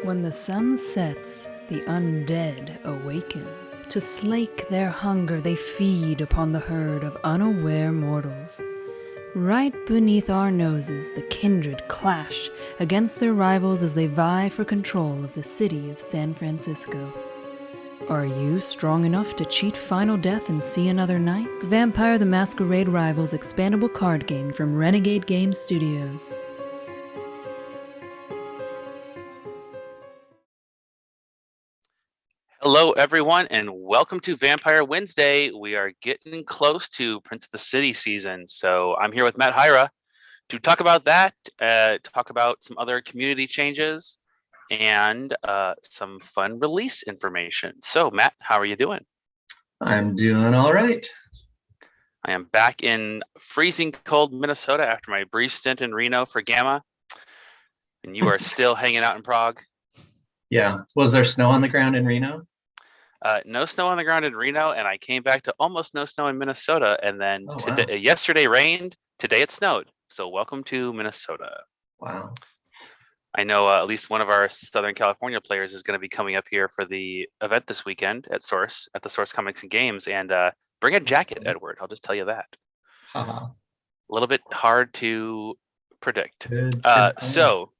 When the sun sets, the undead awaken. To slake their hunger, they feed upon the herd of unaware mortals. Right beneath our noses, the kindred clash against their rivals as they vie for control of the city of San Francisco. Are you strong enough to cheat Final Death and see another night? Vampire the Masquerade Rivals expandable card game from Renegade Game Studios. Hello, everyone, and welcome to Vampire Wednesday. We are getting close to Prince of the City season, so I'm here with Matt Hyra to talk about that, talk about some other community changes, and some fun release information. So, Matt, how are you doing? I'm doing all right. I am back in freezing cold Minnesota after my brief stint in Reno for Gamma, and you are still hanging out in Prague. Yeah. Was there snow on the ground in Reno? No snow on the ground in Reno, and I came back to almost no snow in Minnesota. And then Wow. Yesterday rained, today it snowed. So welcome to Minnesota. Wow. I know at least one of our Southern California players is going to be coming up here for the event this weekend at the Source Comics and Games, and bring a jacket, Edward. I'll just tell you that. Haha. A little bit hard to predict. Good. So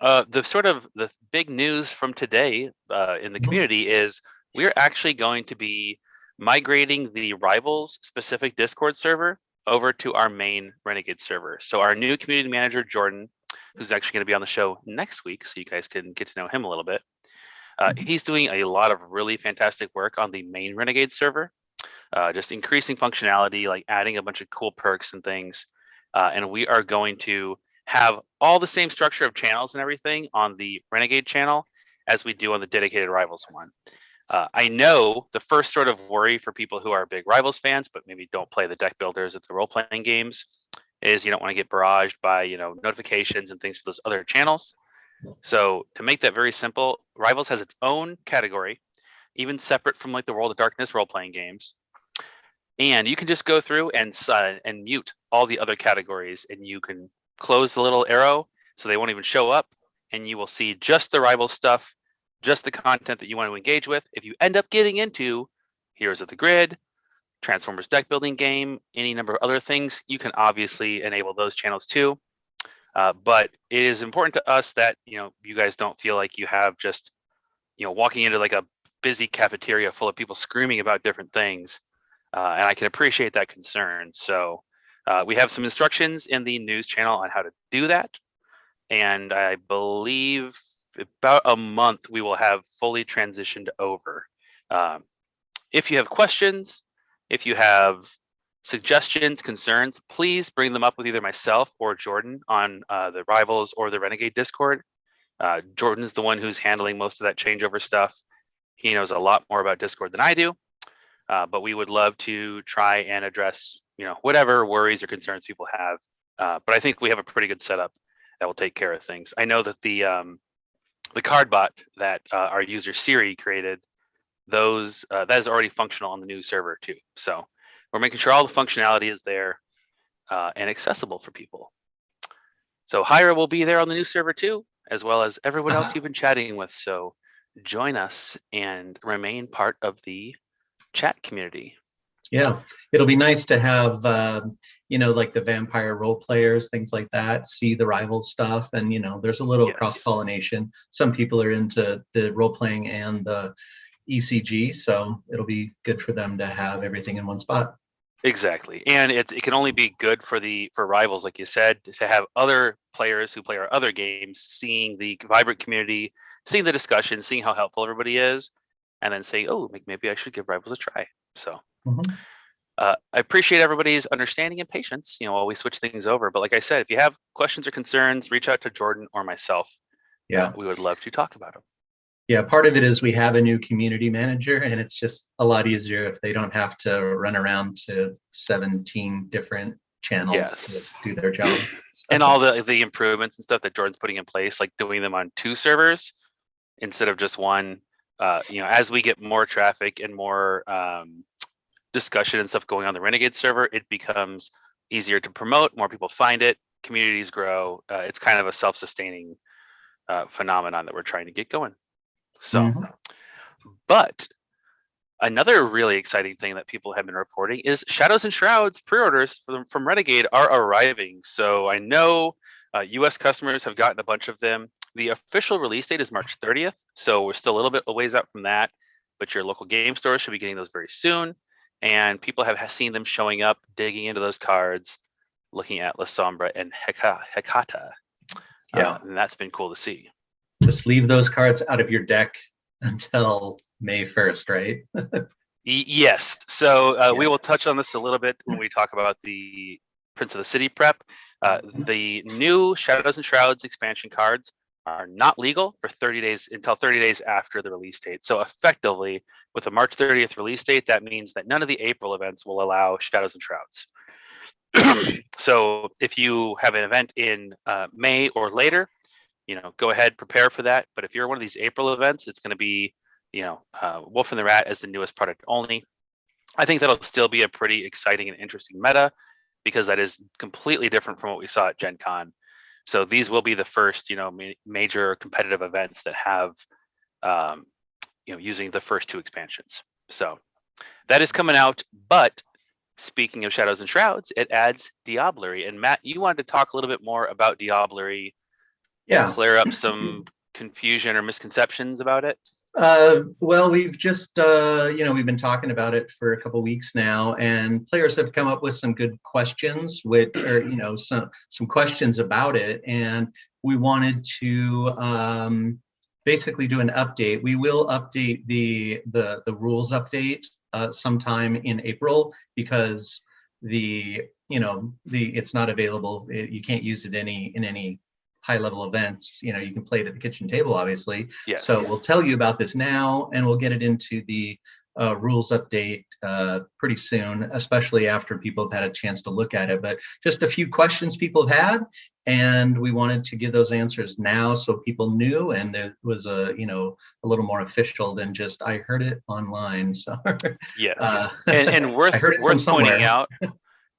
the big news from today in the community is we're actually going to be migrating the Rivals specific Discord server over to our main Renegade server. So our new community manager, Jordan, who's actually going to be on the show next week, so you guys can get to know him a little bit. He's doing a lot of really fantastic work on the main Renegade server, just increasing functionality, like adding a bunch of cool perks and things. And we are going to have all the same structure of channels and everything on the Renegade channel as we do on the dedicated Rivals one. I know the first sort of worry for people who are big Rivals fans, but maybe don't play the deck builders at the role-playing games, is you don't want to get barraged by notifications and things for those other channels. So to make that very simple, Rivals has its own category, even separate from like the World of Darkness role-playing games. And you can just go through and mute all the other categories, and you can close the little arrow so they won't even show up, and you will see just the Rivals stuff, just the content that you want to engage with. If you end up getting into Heroes of the Grid, Transformers deck building game, any number of other things, you can obviously enable those channels too. But it is important to us that you guys don't feel like you have just walking into like a busy cafeteria full of people screaming about different things. And I can appreciate that concern. So we have some instructions in the news channel on how to do that. And I believe about a month we will have fully transitioned over. If you have questions, if you have suggestions, concerns, please bring them up with either myself or Jordan on the Rivals or the Renegade Discord. Jordan is the one who's handling most of that changeover stuff. He knows a lot more about Discord than I do, but we would love to try and address whatever worries or concerns people have. But I think we have a pretty good setup that will take care of things. I know that the card bot that our user Siri created, that is already functional on the new server too. So we're making sure all the functionality is there and accessible for people. So Hyra will be there on the new server too, as well as everyone else you've been chatting with. So join us and remain part of the chat community. Yeah, it'll be nice to have like the vampire role players, things like that, see the rival stuff, and there's a little cross-pollination. Some people are into the role-playing and the ECG, so it'll be good for them to have everything in one spot. Exactly, and it can only be good for Rivals, like you said, to have other players who play our other games seeing the vibrant community, seeing the discussion, seeing how helpful everybody is, and then saying, oh, maybe I should give Rivals a try. So I appreciate everybody's understanding and patience while we switch things over. But like I said, if you have questions or concerns, reach out to Jordan or myself. Yeah, we would love to talk about them. Yeah, part of it is we have a new community manager, and it's just a lot easier if they don't have to run around to 17 different channels to do their job. And all the improvements and stuff that Jordan's putting in place, like doing them on 2 servers instead of just one. As we get more traffic and more discussion and stuff going on the Renegade server, it becomes easier to promote. More people find it, communities grow. It's kind of a self-sustaining phenomenon that we're trying to get going. So, but another really exciting thing that people have been reporting is Shadows and Shrouds pre-orders from Renegade are arriving. So I know US customers have gotten a bunch of them. The official release date is March 30th, so we're still a little bit a ways out from that, but your local game stores should be getting those very soon. And people have seen them showing up, digging into those cards, looking at La Sombra and Hecata. And that's been cool to see. Just leave those cards out of your deck until May 1st, right? Yes. So we will touch on this a little bit when we talk about the Prince of the City prep. The new Shadows and Shrouds expansion cards are not legal for 30 days until 30 days after the release date. So effectively, with a March 30th release date, that means that none of the April events will allow Shadows and Shrouds. So if you have an event in May or later, go ahead, prepare for that. But if you're one of these April events, it's going to be, Wolf and the Rat as the newest product only. I think that'll still be a pretty exciting and interesting meta, because that is completely different from what we saw at Gen Con. So these will be the first, major competitive events that have, using the first 2 expansions. So that is coming out. But speaking of Shadows and Shrouds, it adds Diablerie. And Matt, you wanted to talk a little bit more about Diablerie. Clear up some confusion or misconceptions about it. Well, we've just, we've been talking about it for a couple weeks now, and players have come up with some good questions, some questions about it, and we wanted to basically do an update. We will update the rules update sometime in April, because it's not available. You can't use it in any high-level events. You can play it at the kitchen table, obviously. Yes. So we'll tell you about this now, and we'll get it into the rules update pretty soon, especially after people have had a chance to look at it. But just a few questions people have had, and we wanted to give those answers now so people knew, and it was a little more official than just I heard it online. So yes, and worth pointing out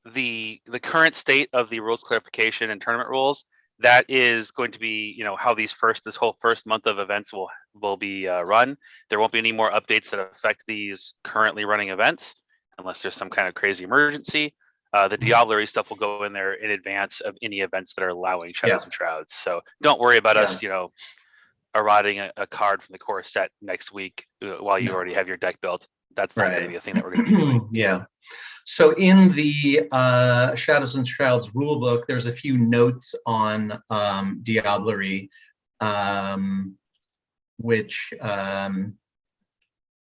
the current state of the rules clarification and tournament rules. That is going to be, how this whole first month of events will be run. There won't be any more updates that affect these currently running events, unless there's some kind of crazy emergency. The Diablerie stuff will go in there in advance of any events that are allowing Shadows and Shrouds. So don't worry about us, eroding a card from the core set next week while you already have your deck built. That's not going to be a thing that we're going to be doing. Yeah. So in the Shadows and Shrouds rulebook, there's a few notes on Diablerie, which I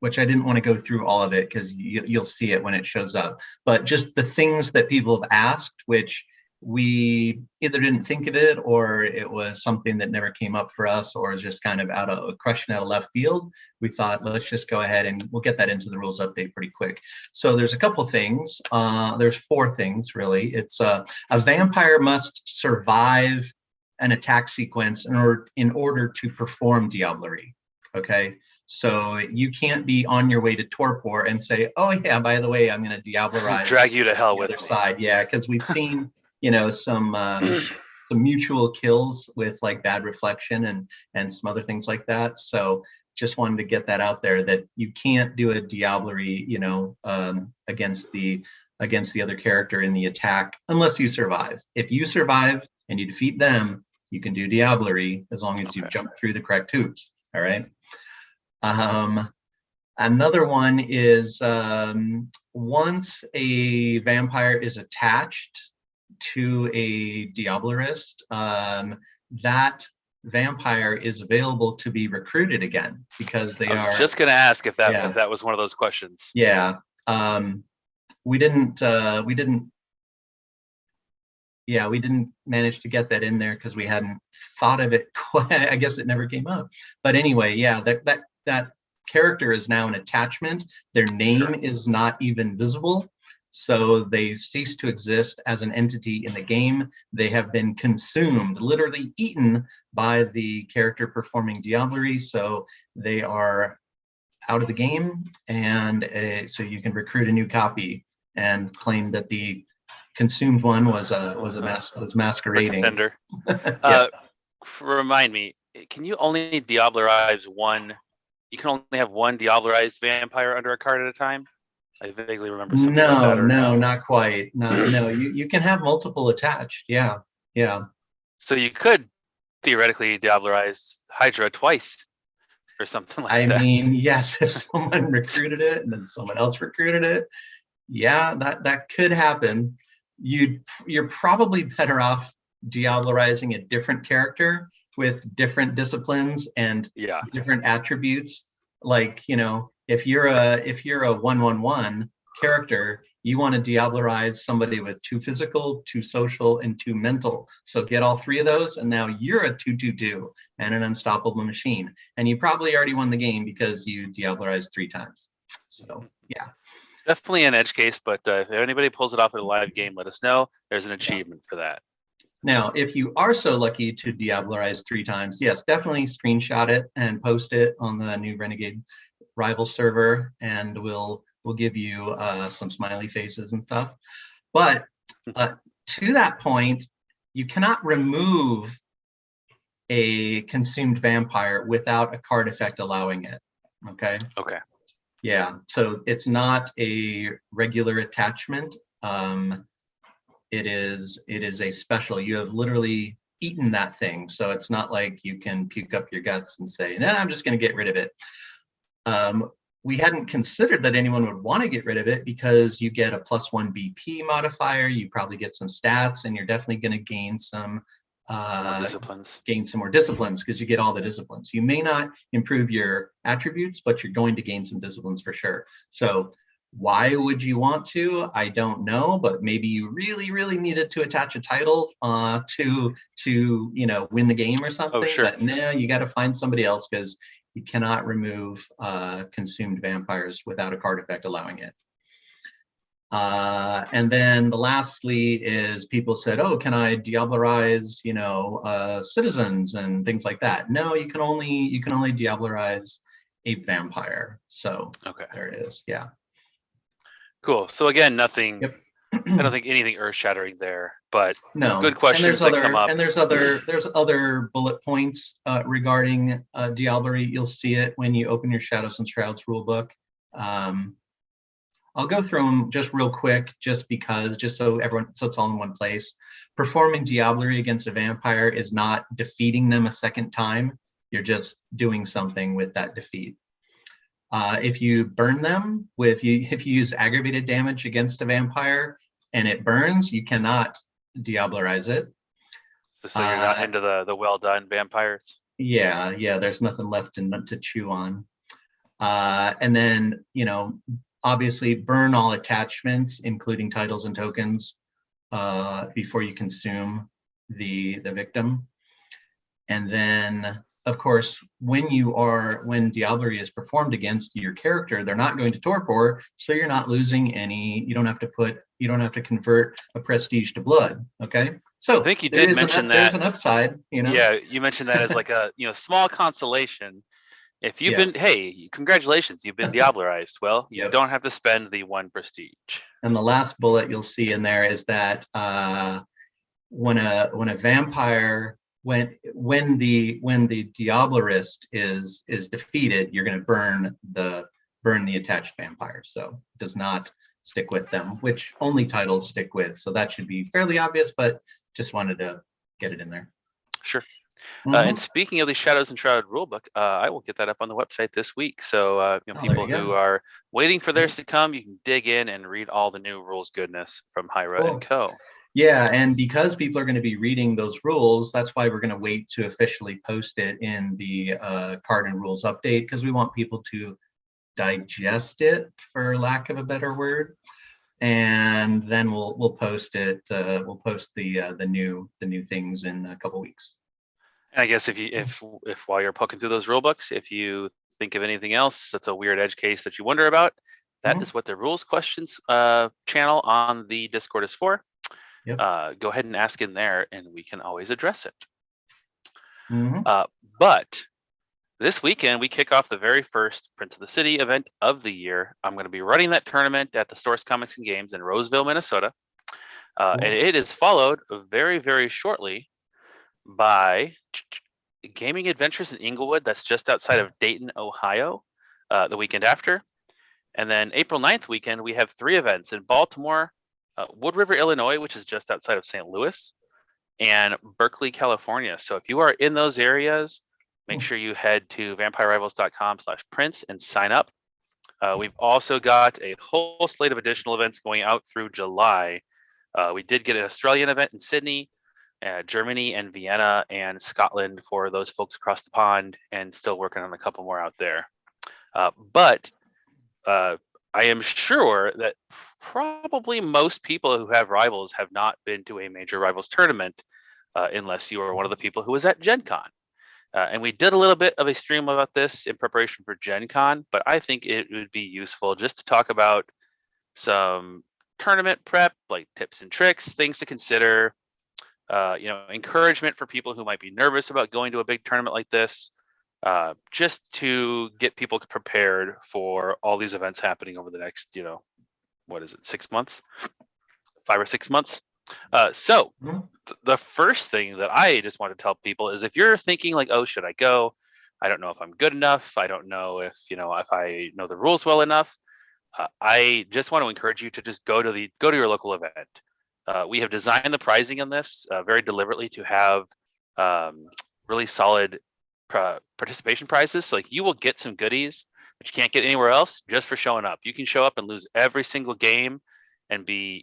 didn't want to go through all of it, because you'll see it when it shows up. But just the things that people have asked, which we either didn't think of it, or it was something that never came up for us, or is just kind of a question out of left field. We thought, let's just go ahead and we'll get that into the rules update pretty quick. So there's a couple things. There's 4 things, really. It's a vampire must survive an attack sequence in order to perform Diablerie. Okay. So you can't be on your way to Torpor and say, oh yeah, by the way, I'm going to Diablerize. Drag you to hell with the other side. Yeah, because we've seen some mutual kills with like Bad Reflection and some other things like that. So just wanted to get that out there, that you can't do a Diablerie, against the other character in the attack unless you survive. If you survive and you defeat them, you can do Diablerie as long as you've jumped through the correct hoops. All right. Another one is once a vampire is attached to a Diablerist, that vampire is available to be recruited again, because I was just going to ask if that was one of those questions. Yeah. We didn't manage to get that in there because we hadn't thought of it quite. I guess it never came up. But anyway, yeah, that character is now an attachment. Their name is not even visible. So they cease to exist as an entity in the game. They have been consumed, literally eaten by the character performing Diablerie. So they are out of the game. And so you can recruit a new copy and claim that the consumed one was masquerading. remind me, can you only Diablerize one? You can only have one Diablerized vampire under a card at a time? I vaguely remember something about that. No, not quite. No, you can have multiple attached. Yeah. So you could theoretically Diablerize Hydra twice or something like that. I mean, yes, if someone recruited it and then someone else recruited it, yeah, that could happen. You're probably better off Diablerizing a different character with different disciplines and different attributes. Like, if you're a 1/1/1 character, you want to Diablerize somebody with 2 physical, 2 social, and 2 mental. So get all 3 of those, and now you're a 2/2/2 and an unstoppable machine. And you probably already won the game because you Diablerized 3 times. So yeah. Definitely an edge case, but if anybody pulls it off at a live game, let us know. There's an achievement for that. Now, if you are so lucky to Diablerize 3 times, yes, definitely screenshot it and post it on the new Renegade rival server, and we'll give you some smiley faces and stuff. But to that point, you cannot remove a consumed vampire without a card effect allowing it. Okay. Yeah, so it's not a regular attachment. It is a special. You have literally eaten that thing, so it's not like you can puke up your guts and say, "No, I'm just going to get rid of it." We hadn't considered that anyone would want to get rid of it because you get a +1 BP modifier. You probably get some stats, and you're definitely going to gain some disciplines. Gain some more disciplines because you get all the disciplines. You may not improve your attributes, but you're going to gain some disciplines for sure. So why would you want to? I don't know, but maybe you really, really needed to attach a title to win the game or something. Oh, sure. But no, you got to find somebody else because you cannot remove consumed vampires without a card effect allowing it. And then lastly is people said, oh, can I Diablerize, citizens and things like that? No, you can only Diablerize a vampire. So there it is. Yeah. Cool. So again, nothing. Yep. I don't think anything earth-shattering there, but no. Good questions that come up. And there's other bullet points regarding Diablerie. You'll see it when you open your Shadows and Shrouds rulebook. I'll go through them just real quick, just so it's all in one place. Performing Diablerie against a vampire is not defeating them a second time. You're just doing something with that defeat. If you burn them if you use aggravated damage against a vampire and it burns, you cannot Diablerize it. So you're not into the well done vampires? Yeah, there's nothing left to chew on. And then, obviously burn all attachments, including titles and tokens, before you consume the victim. And then, of course, when Diablerie is performed against your character, they're not going to torpor, so you're not losing any. You don't have to convert a prestige to blood. Okay, so I think you did mention that there's an upside. Yeah, you mentioned that as like a small consolation. If you've been, hey, congratulations, you've been Diablerized. Well, you don't have to spend the 1 prestige. And the last bullet you'll see in there is that when a vampire, when the Diablerist is defeated, you're going to burn the attached vampire. So it does not stick with them, which only titles stick with. So that should be fairly obvious, but just wanted to get it in there. Sure. And speaking of the Shadows and Shroud rulebook, I will get that up on the website this week. So people who are waiting for theirs to come, you can dig in and read all the new rules goodness from Hyra and Co. Yeah, and because people are going to be reading those rules, that's why we're going to wait to officially post it in the card and rules update, because we want people to digest it, for lack of a better word. And then we'll post it. We'll post the new things in a couple weeks. And I guess if while you're poking through those rule books, if you think of anything else that's a weird edge case that you wonder about, that is what the rules questions channel on the Discord is for. Yep. Go ahead and ask in there, and we can always address it. But this weekend, we kick off the very first Prince of the City event of the year. I'm going to be running that tournament at the Source Comics and Games in Roseville, Minnesota. And it is followed very, very shortly by Gaming Adventures in Inglewood. That's just outside of Dayton, Ohio, the weekend after. And then April 9th weekend, we have 3 events in Baltimore, Wood River, Illinois, which is just outside of St. Louis, and Berkeley, California. So if you are in those areas, make sure you head to vampirerivals.com/prince and sign up. We've also got a whole slate of additional events going out through July. We did get an Australian event in Sydney, Germany and Vienna and Scotland for those folks across the pond, and still working on a couple more out there. But I am sure that probably most people who have Rivals have not been to a major Rivals tournament unless you are one of the people who was at Gen Con. And we did a little bit of a stream about this in preparation for Gen Con, but I think it would be useful just to talk about some tournament prep, like tips and tricks, things to consider, encouragement for people who might be nervous about going to a big tournament like this, just to get people prepared for all these events happening over the next, 6 months, 5 or 6 months. So the first thing that I just want to tell people is, if you're thinking like, oh, should I go? I don't know if I'm good enough. I don't know if I know the rules well enough. I just want to encourage you to just go to your local event. We have designed the pricing on this very deliberately to have really solid participation prizes. So like, you will get some goodies that you can't get anywhere else just for showing up. You can show up and lose every single game and be,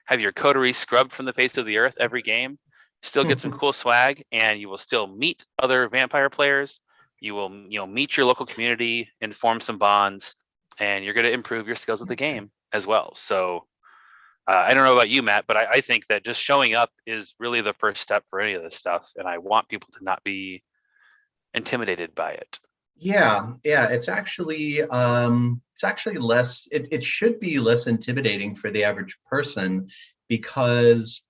have your coterie scrubbed from the face of the earth every game, still get some cool swag, and you will still meet other vampire players. You will, meet your local community and form some bonds, and you're going to improve your skills at the game as well. So I don't know about you, Matt, but I think that just showing up is really the first step for any of this stuff. And I want people to not be intimidated by it. Yeah, it's actually less, it should be less intimidating for the average person, because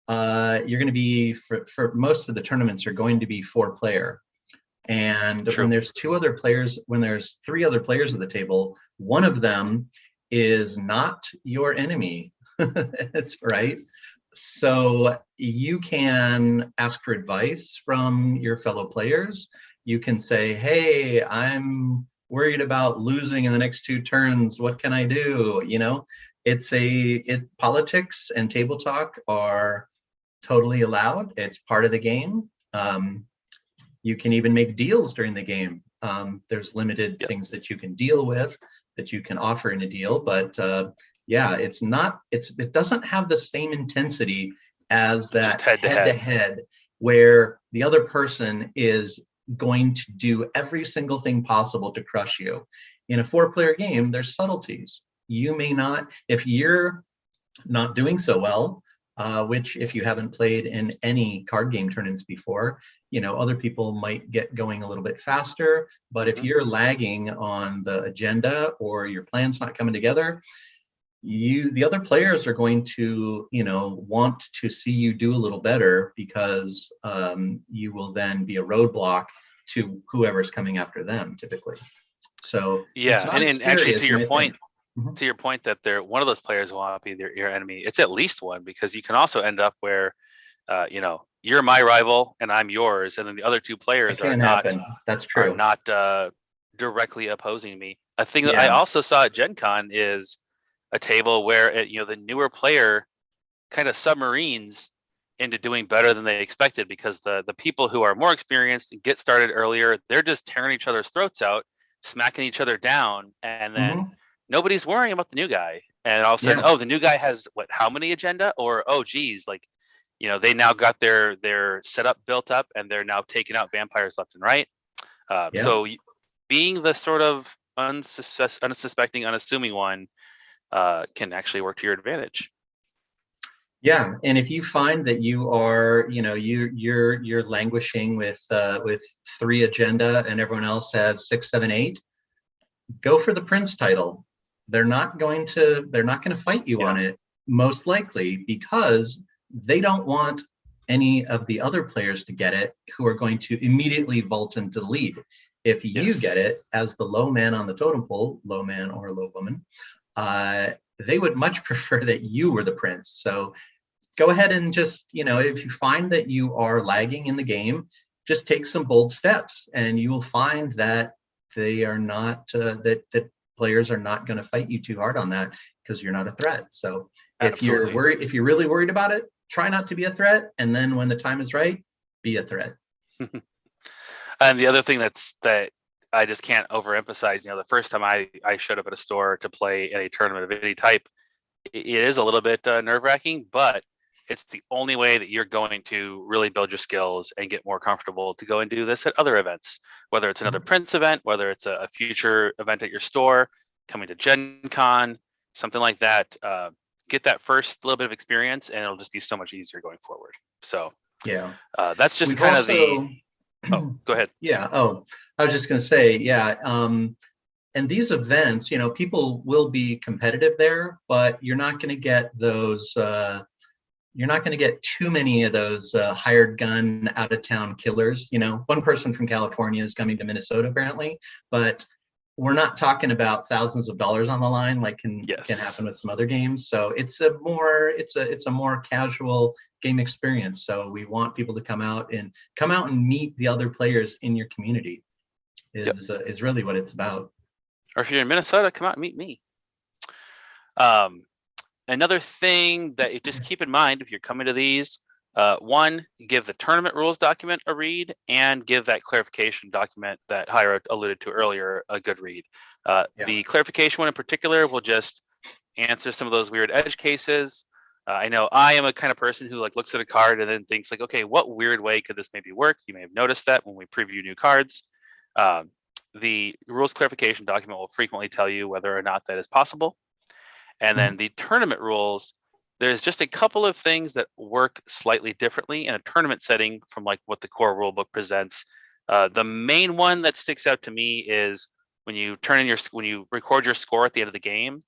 you're going to be, for most of the tournaments are going to be 4-player. And True. when there's 3 other players at the table, one of them is not your enemy. That's right. So you can ask for advice from your fellow players. You can say, hey, I'm worried about losing in the next 2 turns. What can I do? Politics and table talk are totally allowed. It's part of the game. You can even make deals during the game. There's limited things that you can deal with, that you can offer in a deal, but it doesn't have the same intensity as that head-to-head, where the other person is going to do every single thing possible to crush you. In a 4-player game, there's subtleties. You may not, if you're not doing so well, which if you haven't played in any card game tournaments before, other people might get going a little bit faster. But if you're lagging on the agenda, or your plan's not coming together, the other players are going to, want to see you do a little better, because you will then be a roadblock to whoever's coming after them, typically. So and actually, to your point, that one of those players will not be your enemy. It's at least one, because you can also end up where, you're my rival and I'm yours, and then the other 2 players are not. That's true. Are not directly opposing me. A thing that I also saw at Gen Con is a table where the newer player kind of submarines into doing better than they expected, because the people who are more experienced and get started earlier, they're just tearing each other's throats out, smacking each other down, and then nobody's worrying about the new guy. And all of a sudden, oh, the new guy has how many agenda? Or, oh geez, they now got their setup built up, and they're now taking out vampires left and right. So being the sort of unsuspecting, unassuming one can actually work to your advantage. Yeah, and if you find that you are, you're languishing with 3 agenda and everyone else has 6, 7, 8, go for the Prince title. They're not going to fight you on it, most likely, because they don't want any of the other players to get it, who are going to immediately vault into the lead. If you get it as the low man on the totem pole, low man or low woman, they would much prefer that you were the prince. So go ahead and just, if you find that you are lagging in the game, just take some bold steps, and you will find that they are not that players are not going to fight you too hard on that, because you're not a threat. So if you're really worried about it, try not to be a threat, and then when the time is right, be a threat. And the other thing that I just can't overemphasize, the first time I showed up at a store to play in a tournament of any type, it is a little bit nerve-wracking, but it's the only way that you're going to really build your skills and get more comfortable to go and do this at other events, whether it's another Prince event, whether it's a future event at your store, coming to Gen Con, something like that. Get that first little bit of experience, and it'll just be so much easier going forward. So yeah, that's just kind of the. Oh, go ahead. Yeah. Oh, I was just going to say, yeah. And these events, people will be competitive there, but you're not going to get those. You're not going to get too many of those hired gun out of town killers. One person from California is coming to Minnesota apparently, but we're not talking about thousands of dollars on the line like can happen with some other games. So it's a more casual game experience. So we want people to come out and meet the other players in your community. Is really what it's about. Or if you're in Minnesota, come out and meet me. Another thing that you just keep in mind if you're coming to these, one, give the tournament rules document a read, and give that clarification document that Hyra alluded to earlier a good read. The clarification one in particular will just answer some of those weird edge cases. I know I am a kind of person who looks at a card and then thinks okay, what weird way could this maybe work? You may have noticed that when we preview new cards. The rules clarification document will frequently tell you whether or not that is possible. And then the tournament rules, there's just a couple of things that work slightly differently in a tournament setting from what the core rulebook presents. The main one that sticks out to me is when you record your score at the end of the game,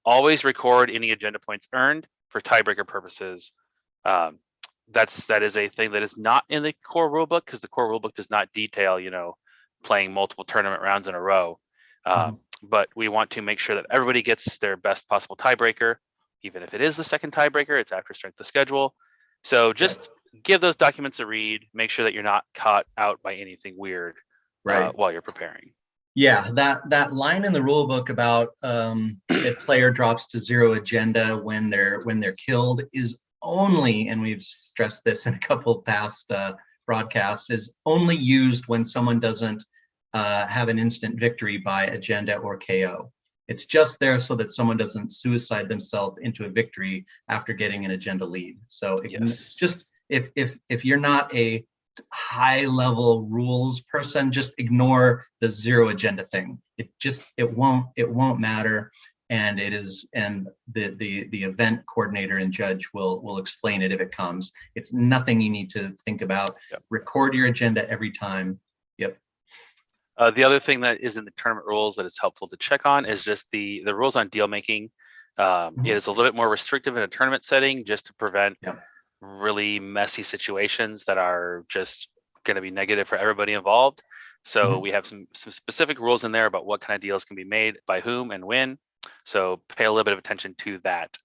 always record any agenda points earned for tiebreaker purposes. That is a thing that is not in the core rulebook, because the core rulebook does not detail, playing multiple tournament rounds in a row. But we want to make sure that everybody gets their best possible tiebreaker. Even if it is the second tiebreaker, it's after strength of schedule. So just give those documents a read. Make sure that you're not caught out by anything weird while you're preparing. Yeah, that line in the rule book about a player drops to 0 agenda when they're killed is only, and we've stressed this in a couple past broadcasts, is only used when someone doesn't have an instant victory by agenda or KO. It's just there so that someone doesn't suicide themselves into a victory after getting an agenda lead. So just if you're not a high level rules person, just ignore the 0 agenda thing. It won't matter, and the event coordinator and judge will explain it if it comes. It's nothing you need to think about. Record your agenda every time. The other thing that is in the tournament rules that is helpful to check on is just the rules on deal making. It is a little bit more restrictive in a tournament setting, just to prevent really messy situations that are just going to be negative for everybody involved. So we have some specific rules in there about what kind of deals can be made by whom and when. So pay a little bit of attention to that.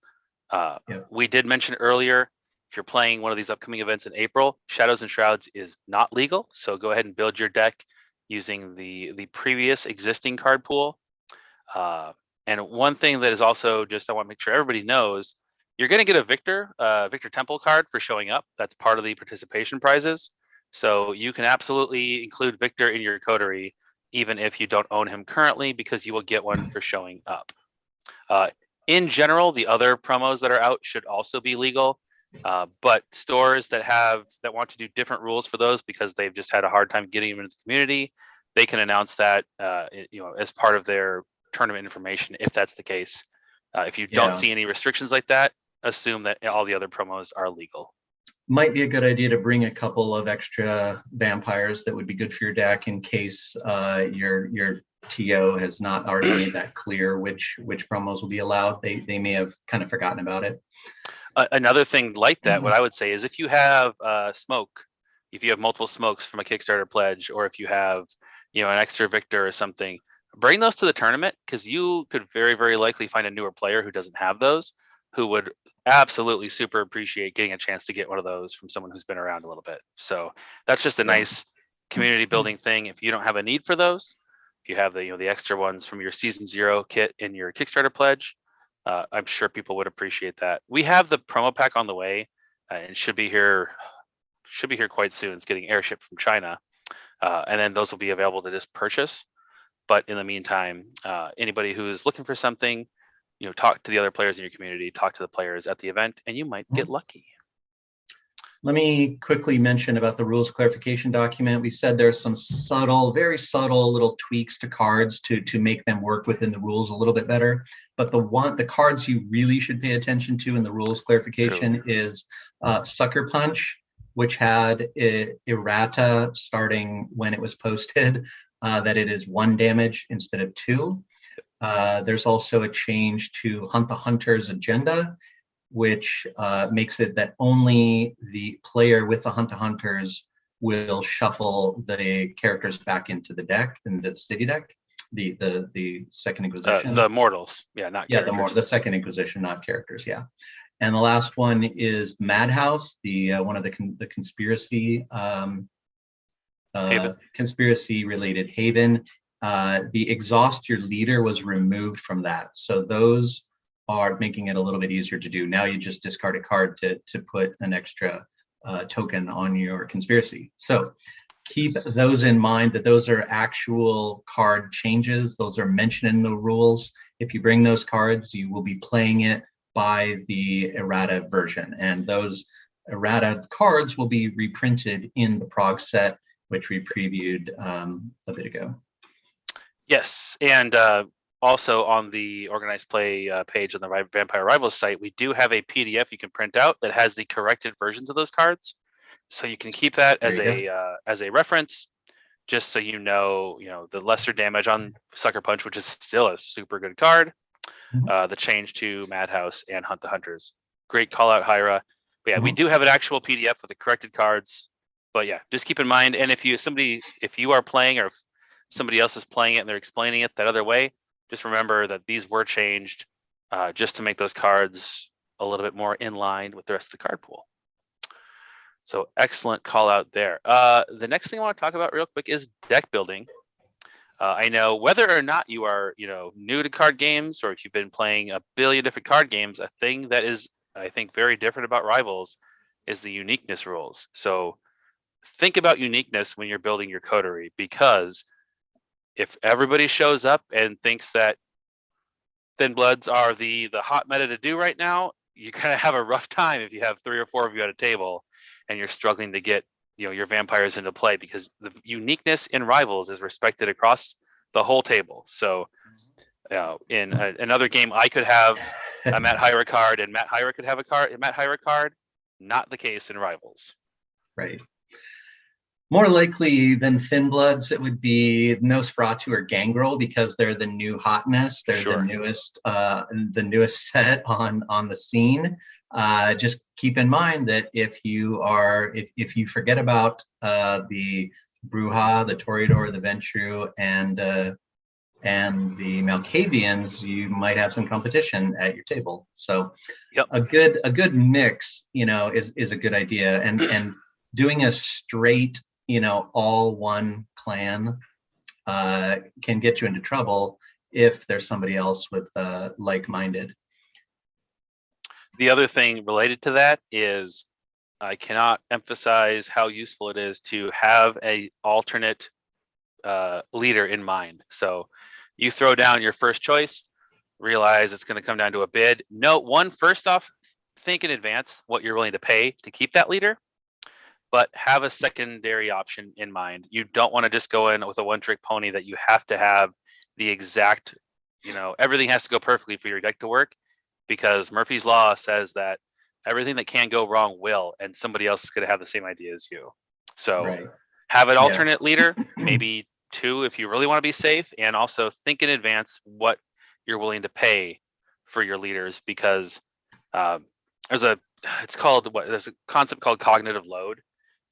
We did mention earlier, if you're playing one of these upcoming events in April, Shadows and Shrouds is not legal. So go ahead and build your deck using the previous existing card pool. And one thing that is also just I want to make sure everybody knows, you're going to get a Victor Temple card for showing up. That's part of the participation prizes. So you can absolutely include Victor in your coterie, even if you don't own him currently, because you will get one for showing up. In general, the other promos that are out should also be legal. But stores that want to do different rules for those because they've just had a hard time getting them into the community, they can announce that as part of their tournament information if that's the case. If you don't see any restrictions like that, assume that all the other promos are legal. Might be a good idea to bring a couple of extra vampires that would be good for your deck in case your TO has not already made that clear which promos will be allowed. They may have kind of forgotten about it. Another thing like that, what I would say is if you have smoke, if you have multiple smokes from a Kickstarter pledge, or if you have an extra Victor or something, bring those to the tournament, because you could very, very likely find a newer player who doesn't have those, who would absolutely super appreciate getting a chance to get one of those from someone who's been around a little bit. So that's just a nice community building thing. If you don't have a need for those, if you have the extra ones from your season 0 kit in your Kickstarter pledge, I'm sure people would appreciate that. We have the promo pack on the way, and should be here quite soon. It's getting airship from China, and then those will be available to just purchase. But in the meantime, anybody who's looking for something, talk to the other players in your community, talk to the players at the event, and you might get lucky. Let me quickly mention about the rules clarification document. We said there's some subtle, very subtle little tweaks to cards to make them work within the rules a little bit better. But the cards you really should pay attention to in the rules clarification is Sucker Punch, which had Errata starting when it was posted, that it is 1 damage instead of 2. There's also a change to Hunt the Hunter's agenda, which makes it that only the player with the Hunt the Hunters will shuffle the characters back into the deck, in the city deck, the Second Inquisition. The mortals, not characters. The Second Inquisition, not characters, And the last one is Madhouse, the one of the conspiracy conspiracy related haven. The exhaust your leader was removed from that, so those are making it a little bit easier to do. Now you just discard a card to put an extra token on your conspiracy. So keep those in mind, that those are actual card changes. Those are mentioned in the rules. If you bring those cards, you will be playing it by the errata version, and those errata cards will be reprinted in the prog set, which we previewed a bit ago. Yes, and also on the organized play page on the Vampire Rivals site, we do have a PDF you can print out that has the corrected versions of those cards, so you can keep that as a reference, just so you know the lesser damage on Sucker Punch, which is still a super good card. The change to Madhouse and Hunt the Hunters. Great call out, Hyra. But we do have an actual PDF with the corrected cards. But just keep in mind, and if you are playing, or if somebody else is playing it and they're explaining it that other way, just remember that these were changed just to make those cards a little bit more in line with the rest of the card pool. So excellent call out there. The next thing I want to talk about real quick is deck building. I know whether or not you are new to card games, or if you've been playing a billion different card games, a thing that is, I think, very different about Rivals is the uniqueness rules. So think about uniqueness when you're building your coterie, because if everybody shows up and thinks that Thin Bloods are the hot meta to do right now, you're gonna have a rough time if you have 3 or 4 of you at a table and you're struggling to get your vampires into play, because the uniqueness in Rivals is respected across the whole table. So in another game, I could have a Matt Hyra card, and Matt Hyra could have a Matt Hyra card. Not the case in Rivals. Right. More likely than Thin Bloods, it would be Nosferatu or Gangrel, because they're the new hotness. They're the newest set on the scene. Just keep in mind that if you forget about the Bruja, the Toreador, the Ventru, and the Malkavians, you might have some competition at your table. So a good mix, is a good idea. And doing a straight, all one clan can get you into trouble if there's somebody else with like-minded. The other thing related to that is I cannot emphasize how useful it is to have a alternate leader in mind. So you throw down your first choice, realize it's going to come down to a bid. First off, think in advance what you're willing to pay to keep that leader, but have a secondary option in mind. You don't want to just go in with a one-trick pony that you have to have the exact, everything has to go perfectly for your deck to work, because Murphy's Law says that everything that can go wrong will, and somebody else is going to have the same idea as you. So have an alternate leader, maybe 2 if you really want to be safe, and also think in advance what you're willing to pay for your leaders, because there's a concept called cognitive load,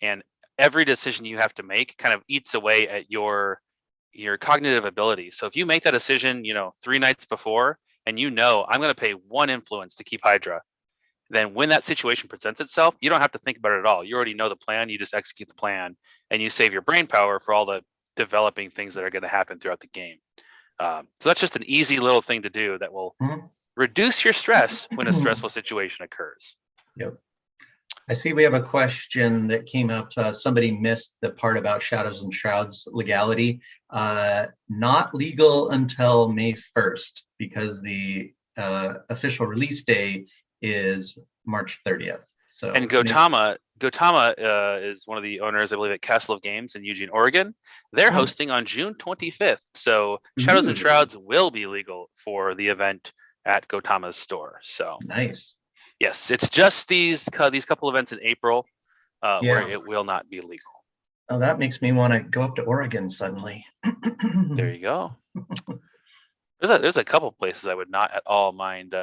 and every decision you have to make kind of eats away at your cognitive ability. So if you make that decision, 3 nights before, and I'm going to pay 1 influence to keep Hydra, then when that situation presents itself, you don't have to think about it at all. You already know the plan. You just execute the plan, and you save your brain power for all the developing things that are going to happen throughout the game. So that's just an easy little thing to do that will reduce your stress when a stressful situation occurs. Yep. I see we have a question that came up. Somebody missed the part about Shadows and Shrouds legality. Not legal until May 1st, because the official release day is March 30th. So, and Gotama is one of the owners, I believe, at Castle of Games in Eugene, Oregon. They're hosting on June 25th. So Shadows and Shrouds will be legal for the event at Gotama's store. So nice. Yes, it's just these couple events in April where it will not be legal. Oh, that makes me want to go up to Oregon suddenly. There you go. There's a couple places I would not at all mind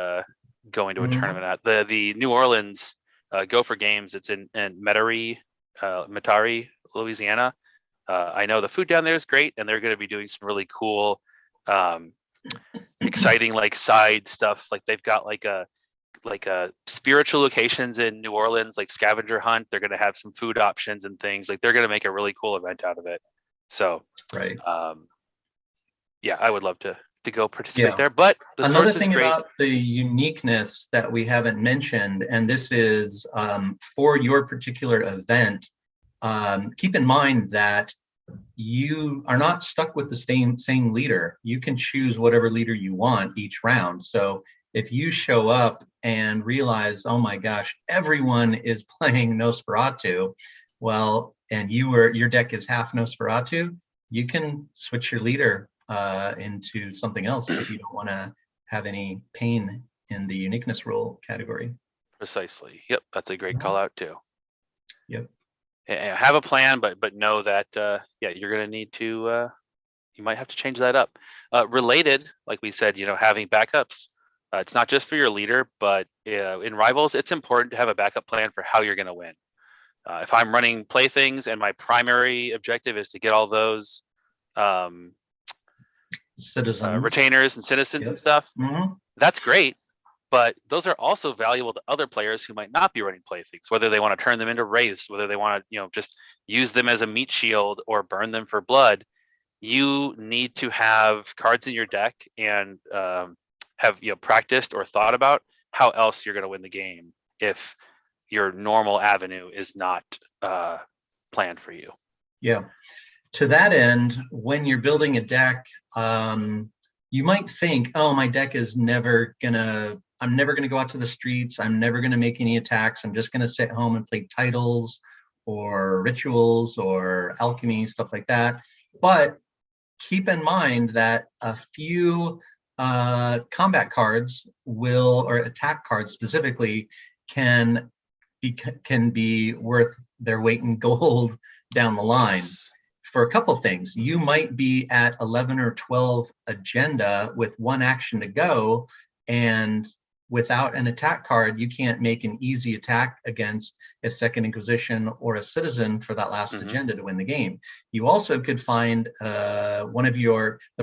going to a tournament at. The New Orleans Gopher Games. It's in Metairie, Louisiana. I know the food down there is great, and they're going to be doing some really cool, exciting like side stuff. Like they've got like a spiritual locations in New Orleans, like scavenger hunt. They're going to have some food options and things. Like they're going to make a really cool event out of it. So, right. Yeah, I would love to go participate there. But the another thing about the uniqueness that we haven't mentioned, and this is for your particular event, keep in mind that you are not stuck with the same leader. You can choose whatever leader you want each round. So if you show up and realize, oh my gosh, everyone is playing Nosferatu, well, and your deck is half Nosferatu, you can switch your leader into something else if you don't want to have any pain in the uniqueness rule category. Precisely. Yep, that's a great call out too. Yep. Have a plan, but know that you're going to need to. You might have to change that up. Related, like we said, having backups. It's not just for your leader, but in Rivals, it's important to have a backup plan for how you're going to win. If I'm running playthings and my primary objective is to get all those citizens, retainers and citizens and stuff, that's great. But those are also valuable to other players who might not be running playthings, whether they want to turn them into wraiths, whether they want to, just use them as a meat shield or burn them for blood. You need to have cards in your deck and have practiced or thought about how else you're going to win the game if your normal avenue is not planned for you. Yeah. To that end, when you're building a deck, you might think, oh, my deck is I'm never gonna go out to the streets. I'm never gonna make any attacks. I'm just gonna sit home and play titles or rituals or alchemy, stuff like that. But keep in mind that a few combat cards or attack cards specifically can be worth their weight in gold down the line. For a couple of things. You might be at 11 or 12 agenda with one action to go, and without an attack card, you can't make an easy attack against a Second Inquisition or a citizen for that last agenda to win the game. You also could find the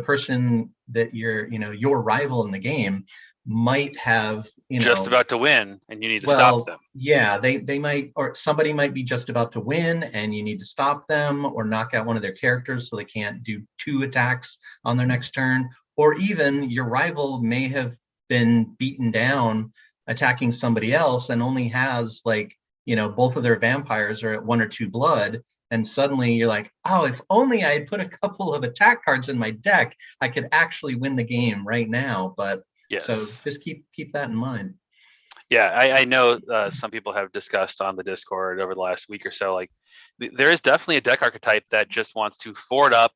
person that your rival in the game might have, just about to win, and you need to stop them. Yeah, they might, or somebody might be just about to win and you need to stop them or knock out one of their characters so they can't do 2 attacks on their next turn. Or even your rival may have been beaten down attacking somebody else and only has both of their vampires are at 1 or 2 blood. And suddenly you're like, oh, if only I had put a couple of attack cards in my deck, I could actually win the game right now. But yes. So just keep that in mind. Yeah, I know some people have discussed on the Discord over the last week or so, like there is definitely a deck archetype that just wants to forward up,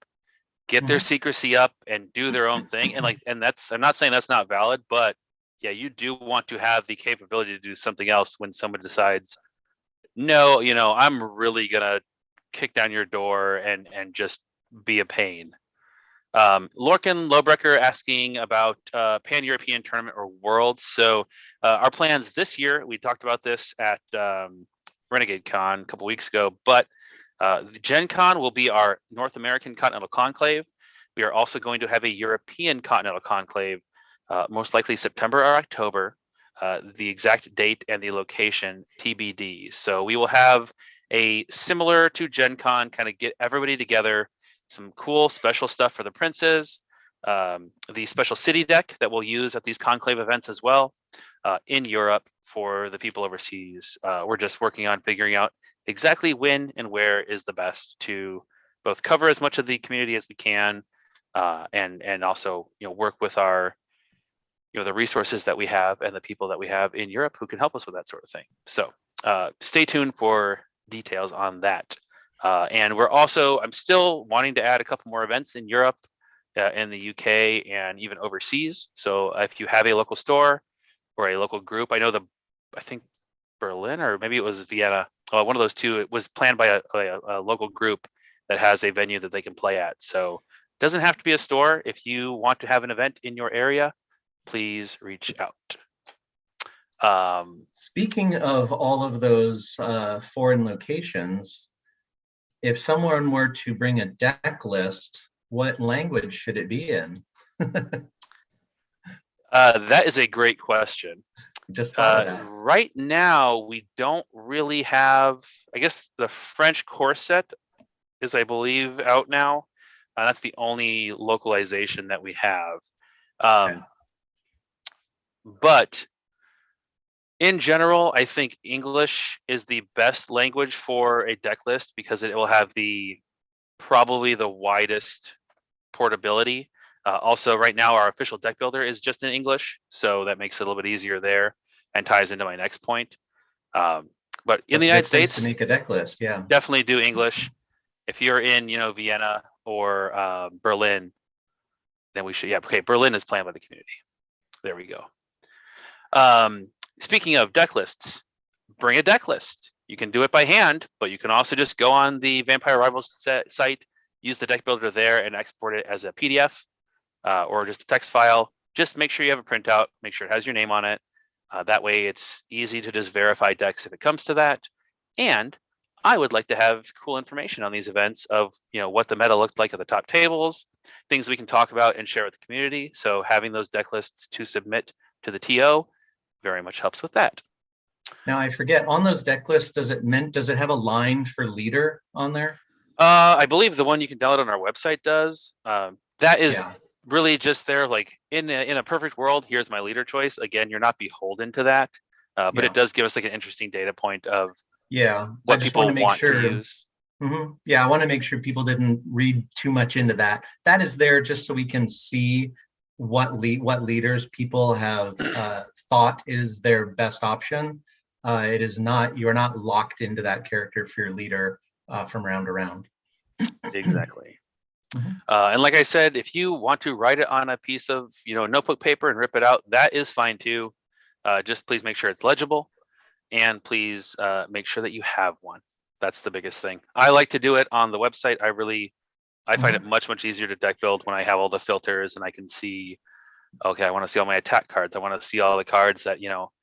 get their secrecy up, and do their own thing. And that's, I'm not saying that's not valid, but yeah, you do want to have the capability to do something else when someone decides, no, I'm really gonna kick down your door and just be a pain. Lorcan Lowbrecker asking about Pan-European tournament or Worlds. So our plans this year, we talked about this at Renegade Con a couple weeks ago, but the Gen Con will be our North American Continental Conclave. We are also going to have a European Continental Conclave, most likely September or October. The exact date and the location TBD. So we will have a similar to Gen Con, kind of get everybody together, some cool special stuff for the princes, the special city deck that we'll use at these conclave events as well in Europe for the people overseas. We're just working on figuring out exactly when and where is the best to both cover as much of the community as we can, and also work with our the resources that we have and the people that we have in Europe who can help us with that sort of thing. So stay tuned for details on that. And I'm still wanting to add a couple more events in Europe, in the UK, and even overseas. So if you have a local store or a local group, I think Berlin, or maybe it was Vienna, one of those two, it was planned by a local group that has a venue that they can play at. So it doesn't have to be a store. If you want to have an event in your area, please reach out. Speaking of all of those foreign locations, if someone were to bring a deck list, what language should it be in? That is a great question. Just thought of that. Right now, we don't really have, I guess the French core set is, I believe, out now. That's the only localization that we have. Okay. But in general, I think English is the best language for a deck list because it will have probably the widest portability. Also, right now, our official deck builder is just in English, so that makes it a little bit easier there and ties into my next point. But in the United States, to make a deck list, yeah, definitely do English. If you're in, Vienna or Berlin, then we should. Yeah, okay. Berlin is planned by the community. There we go. Speaking of deck lists, bring a deck list. You can do it by hand, but you can also just go on the Vampire Rivals site, use the deck builder there, and export it as a PDF or just a text file. Just make sure you have a printout. Make sure it has your name on it. That way, it's easy to just verify decks if it comes to that. And I would like to have cool information on these events of what the meta looked like at the top tables, things we can talk about and share with the community. So having those deck lists to submit to the TO very much helps with that. Now I forget, on those deck lists, does it have a line for leader on there? I believe the one you can download on our website does. That is really just there, like in a perfect world, here's my leader choice. Again, you're not beholden to that, but it does give us like an interesting data point of what people want to use. Mm-hmm. Yeah, I want to make sure people didn't read too much into that. That is there just so we can see what leaders people have thought is their best option. It is not, you're not locked into that character for your leader from round to round. Exactly. And like I said, if you want to write it on a piece of notebook paper and rip it out, that is fine too. Just please make sure it's legible, and please make sure that you have one. That's the biggest thing. I like to do it on the website. I find it much easier to deck build when I have all the filters and I can see, okay, I want to see all my attack cards. I want to see all the cards that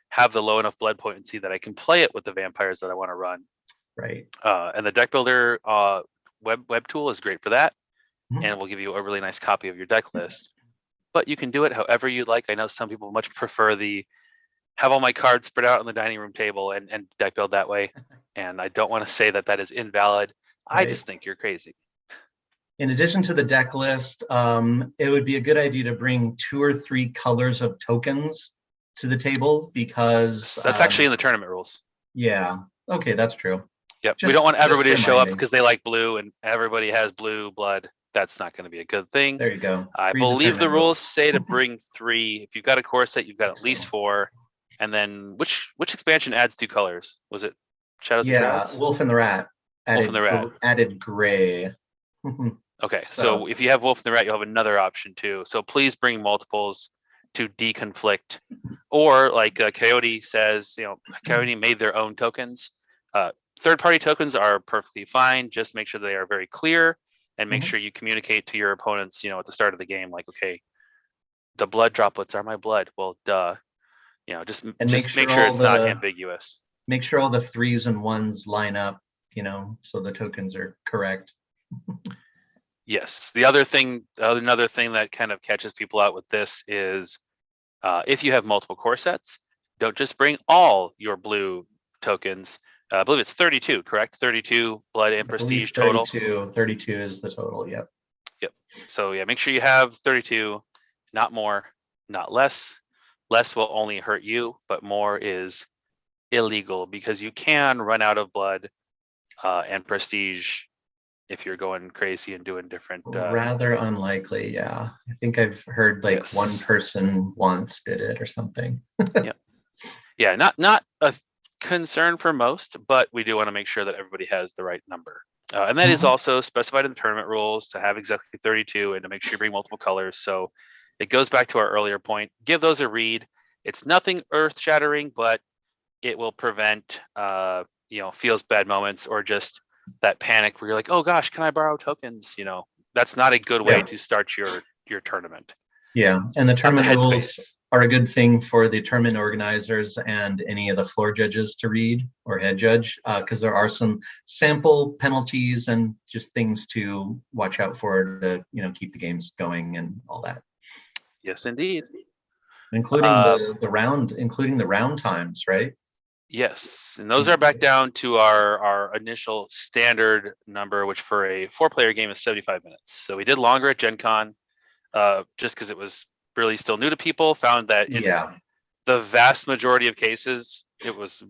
have the low enough blood potency that I can play it with the vampires that I want to run. Right. And the deck builder web tool is great for that, and will give you a really nice copy of your deck list. But you can do it however you'd like. I know some people much prefer have all my cards spread out on the dining room table and deck build that way. And I don't want to say that is invalid. Right. I just think you're crazy. In addition to the deck list, it would be a good idea to bring 2 or 3 colors of tokens to the table, because that's actually in the tournament rules. Yeah. Okay, that's true. Yep. We don't want everybody to show up because they like blue and everybody has blue blood. That's not going to be a good thing. There you go. I believe the rules say to bring 3. If you've got a core set, you've got at least 4. And then which expansion adds 2 colors? Was it Shadows and Shrouds? Yeah, Wolf and the Rat. Added gray. Okay, so if you have Wolf and the Rat, you'll have another option too. So please bring multiples to deconflict. Or like Coyote says, Coyote made their own tokens. Third-party tokens are perfectly fine. Just make sure they are very clear, and make sure you communicate to your opponents, at the start of the game, like, okay, the blood droplets are my blood. Well, duh. Just make sure it's not ambiguous. Make sure all the 3s and 1s line up, so the tokens are correct. Yes. Another thing that kind of catches people out with this is if you have multiple core sets, don't just bring all your blue tokens. I believe it's 32, correct? 32 blood and prestige total. 32 is the total. Yep. Yep. So yeah, make sure you have 32, not more, not less. Less will only hurt you, but more is illegal because you can run out of blood and prestige if you're going crazy and doing different. Rather unlikely, yeah. I think I've heard like one person once did it or something. Yep. Yeah, not a concern for most, but we do want to make sure that everybody has the right number. And that is also specified in the tournament rules to have exactly 32 and to make sure you bring multiple colors. So it goes back to our earlier point. Give those a read. It's nothing earth-shattering, but it will prevent feels bad moments or just that panic where you're like, oh gosh, can I borrow tokens? That's not a good way to start your tournament. Yeah, and the tournament rules are a good thing for the tournament organizers and any of the floor judges to read or head judge, because there are some sample penalties and just things to watch out for to keep the games going and all that. Yes, indeed. Including the round times, right? Yes, and those are back down to our initial standard number, which for a 4-player game is 75 minutes. So we did longer at Gen Con, just because it was really still new to people. Found that in the vast majority of cases, it was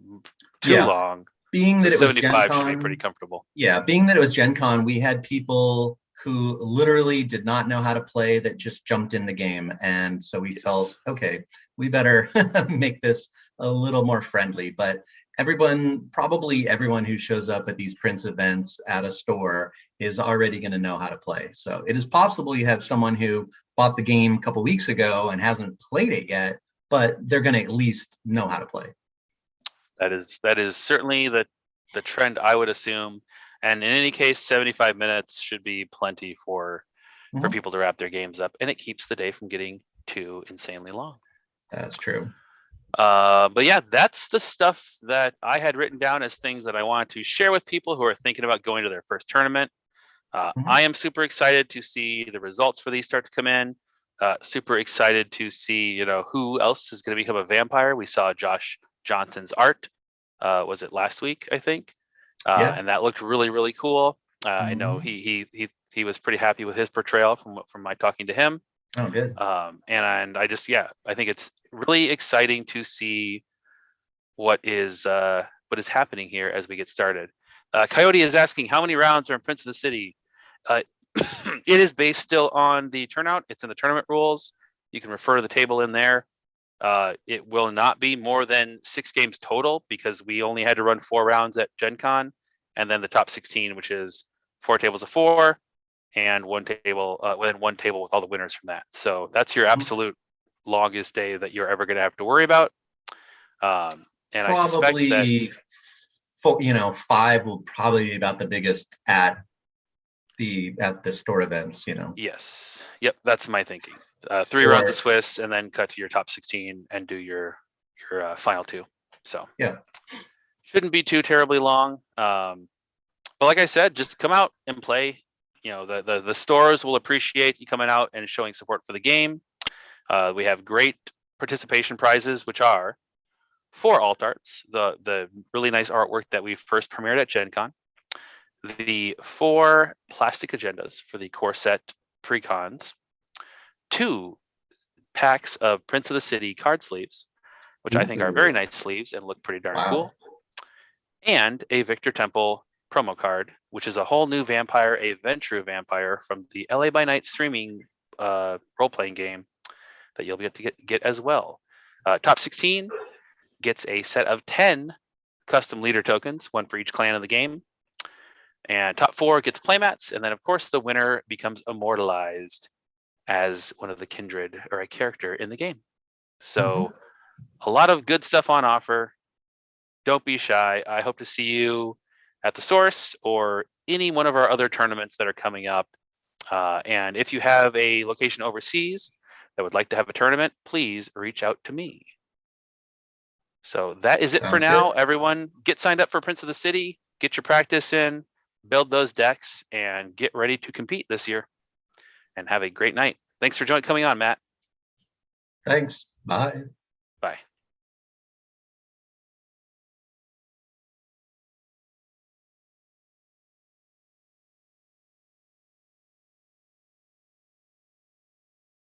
too long. Being that it was Gen Con, should be pretty comfortable. Yeah, being that it was Gen Con, we had people who literally did not know how to play that just jumped in the game. And so we felt, okay, we better make this a little more friendly. But probably everyone who shows up at these Prince events at a store is already going to know how to play. So it is possible you have someone who bought the game a couple weeks ago and hasn't played it yet, but they're going to at least know how to play. That is certainly the trend, I would assume. And in any case, 75 minutes should be plenty for people to wrap their games up, and it keeps the day from getting too insanely long. That's true. But yeah, that's the stuff that I had written down as things that I wanted to share with people who are thinking about going to their first tournament. I am super excited to see the results for these start to come in. Super excited to see, who else is going to become a vampire. We saw Josh Johnson's art. Was it last week, I think? And that looked really, really cool. I know he was pretty happy with his portrayal from my talking to him. Oh, good. And I just, I think it's really exciting to see what is happening here as we get started. Coyote is asking, how many rounds are in Prince of the City? It is based still on the turnout. It's in the tournament rules. You can refer to the table in there. It will not be more than 6 games total because we only had to run 4 rounds at Gen Con, and then the top 16, which is 4 tables of 4 and one table with all the winners from that. So that's your absolute longest day that you're ever going to have to worry about. And probably, I suspect that 5 will probably be about the biggest at the store events. Yes. Yep. That's my thinking. 3 rounds of Swiss and then cut to your top 16 and do your final 2. So shouldn't be too terribly long. But like I said, just come out and play. The stores will appreciate you coming out and showing support for the game. We have great participation prizes, which are 4 alt arts, the really nice artwork that we first premiered at Gen Con, the 4 plastic agendas for the core set pre-cons, 2 packs of Prince of the City card sleeves, which I think are very nice sleeves and look pretty darn cool, and a Victor Temple promo card, which is a whole new vampire, a Ventru vampire from the LA by Night streaming role-playing game that you'll be able to get as well. Top 16 gets a set of 10 custom leader tokens, 1 for each clan in the game. And top 4 gets playmats, and then of course the winner becomes immortalized as one of the kindred or a character in the game. So a lot of good stuff on offer. Don't be shy. I hope to see you at the Source or any one of our other tournaments that are coming up. And if you have a location overseas that would like to have a tournament, please reach out to me. So that is it for now. Everyone, get signed up for Prince of the City, get your practice in, build those decks, and get ready to compete this year. And have a great night. Thanks for coming on, Matt. Thanks. Bye.